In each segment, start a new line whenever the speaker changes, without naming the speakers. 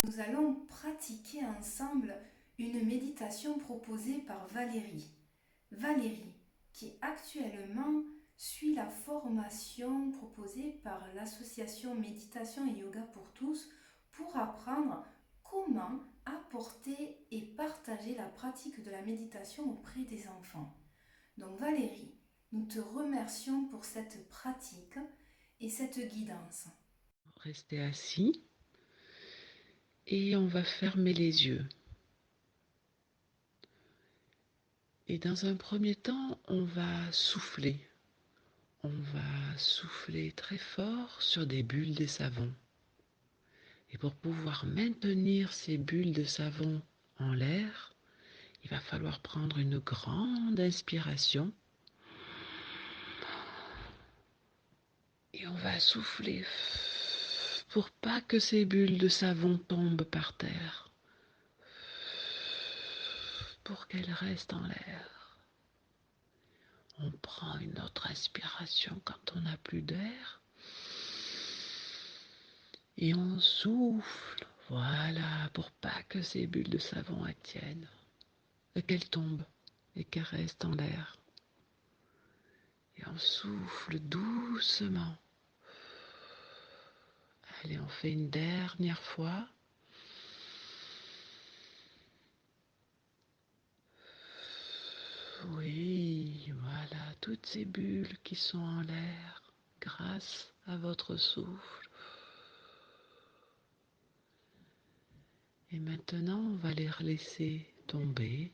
Nous allons pratiquer ensemble une méditation proposée par Valérie. Valérie, qui actuellement suit la formation proposée par l'association Méditation et Yoga pour tous pour apprendre comment apporter et partager la pratique de la méditation auprès des enfants. Donc Valérie, nous te remercions pour cette pratique et cette guidance.
Restez assis et on va fermer les yeux. Et dans un premier temps, on va souffler. On va souffler très fort sur des bulles de savon. Et pour pouvoir maintenir ces bulles de savon en l'air, il va falloir prendre une grande inspiration. Et on va souffler pour pas que ces bulles de savon tombent par terre, pour qu'elles restent en l'air. On prend une autre inspiration quand on n'a plus d'air. Et on souffle, voilà, pour pas que ces bulles de savon tiennent, et qu'elles tombent, et qu'elles restent en l'air. Et on souffle doucement. Allez, on fait une dernière fois. Oui, voilà, toutes ces bulles qui sont en l'air grâce à votre souffle. Et maintenant, on va les laisser tomber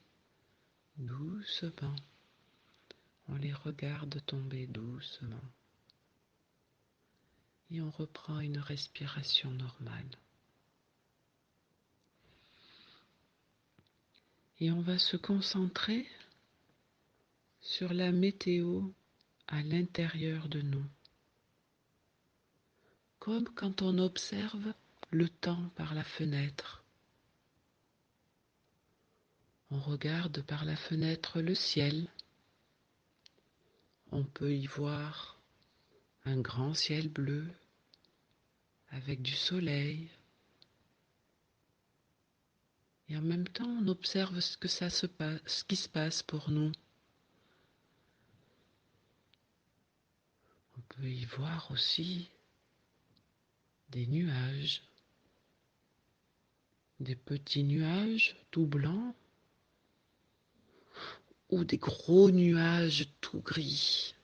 doucement. On les regarde tomber doucement. Et on reprend une respiration normale. Et on va se concentrer sur la météo à l'intérieur de nous. Comme quand on observe le temps par la fenêtre. On regarde par la fenêtre le ciel. On peut y voir un grand ciel bleu avec du soleil. Et en même temps, on observe ce qui se passe pour nous. On peut y voir aussi des nuages, des petits nuages tout blancs ou des gros nuages tout gris.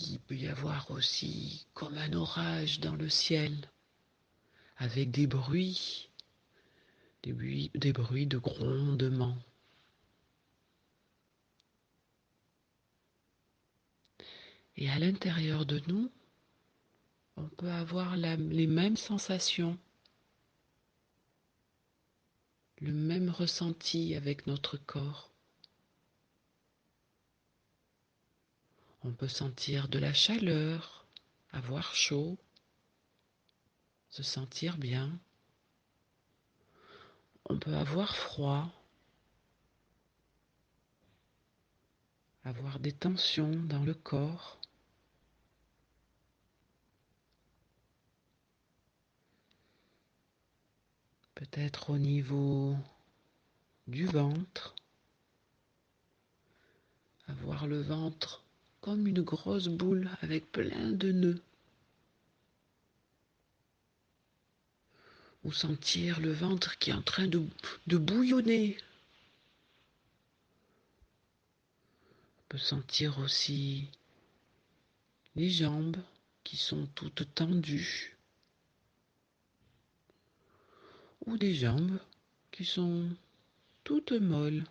Il peut y avoir aussi comme un orage dans le ciel, avec des bruits de grondement. Et à l'intérieur de nous, on peut avoir les mêmes sensations, le même ressenti avec notre corps. On peut sentir de la chaleur, avoir chaud, se sentir bien. On peut avoir froid, avoir des tensions dans le corps. Peut-être au niveau du ventre, avoir le ventre comme une grosse boule avec plein de nœuds. Ou sentir le ventre qui est en train de bouillonner. On peut sentir aussi les jambes qui sont toutes tendues. Ou des jambes qui sont toutes molles.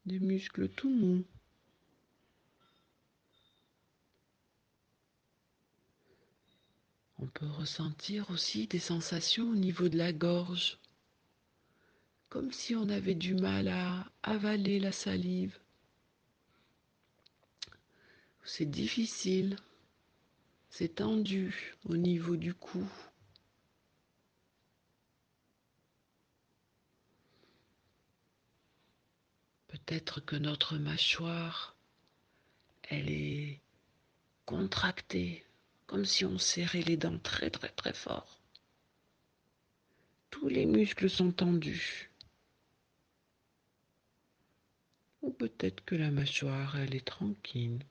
Des muscles tout mous. On peut ressentir aussi des sensations au niveau de la gorge, comme si on avait du mal à avaler la salive. C'est difficile, c'est tendu au niveau du cou. Peut-être que notre mâchoire elle est contractée, comme si on serrait les dents très très très fort. Tous les muscles sont tendus. Ou peut-être que la mâchoire, elle est tranquille.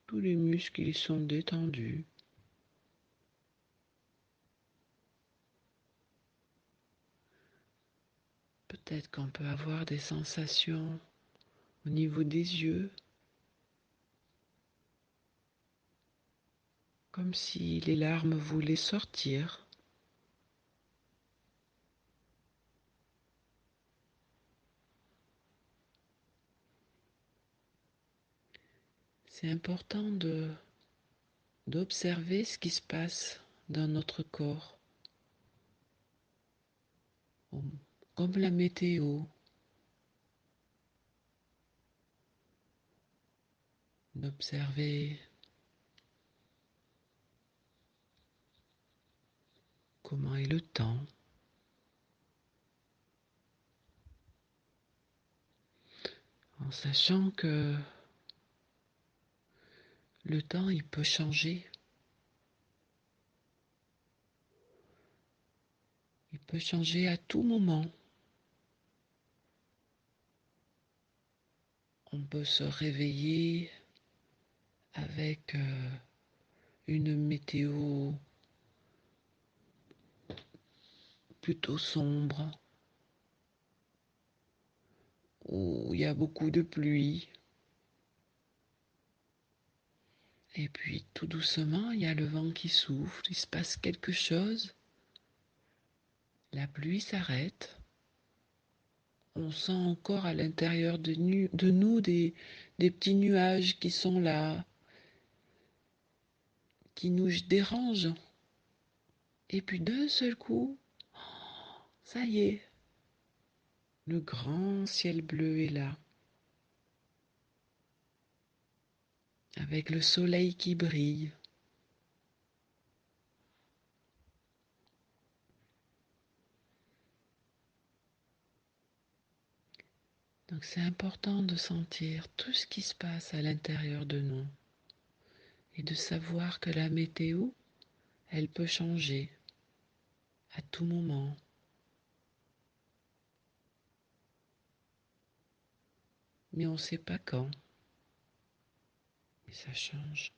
Tous les muscles, ils sont détendus. Peut-être qu'on peut avoir des sensations au niveau des yeux, comme si les larmes voulaient sortir. C'est important d'observer ce qui se passe dans notre corps, comme la météo, d'observer comment est le temps, en sachant que le temps, il peut changer. Il peut changer à tout moment. On peut se réveiller avec une météo plutôt sombre, où il y a beaucoup de pluie. Et puis tout doucement, il y a le vent qui souffle, il se passe quelque chose, la pluie s'arrête. On sent encore à l'intérieur de nous des petits nuages qui sont là, qui nous dérangent. Et puis d'un seul coup, ça y est, le grand ciel bleu est là, avec le soleil qui brille. Donc c'est important de sentir tout ce qui se passe à l'intérieur de nous et de savoir que la météo, elle peut changer à tout moment. Mais on ne sait pas quand. Et ça change.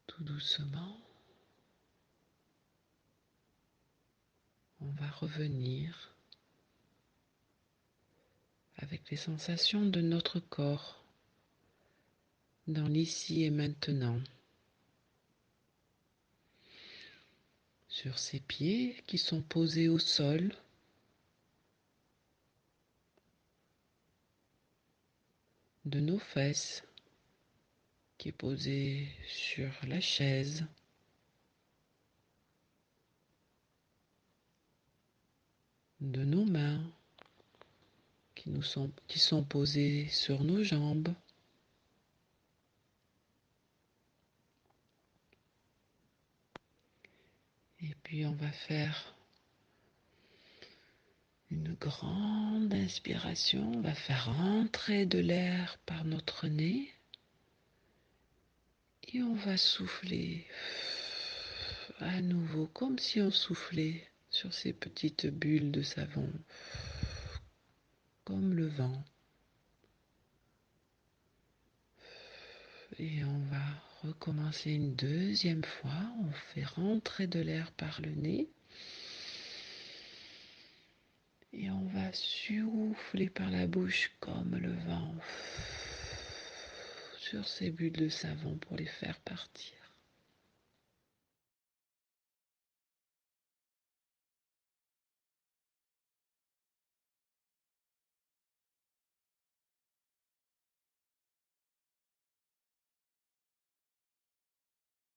Tout doucement, on va revenir avec les sensations de notre corps dans l'ici et maintenant. Sur ses pieds qui sont posés au sol, de nos fesses qui est posée sur la chaise, de nos mains qui sont posées sur nos jambes. Et puis on va faire une grande inspiration, on va faire entrer de l'air par notre nez et on va souffler à nouveau comme si on soufflait sur ces petites bulles de savon, comme le vent. Et on va recommencer une deuxième fois, on fait rentrer de l'air par le nez. Et on va souffler par la bouche comme le vent sur ces bulles de savon pour les faire partir.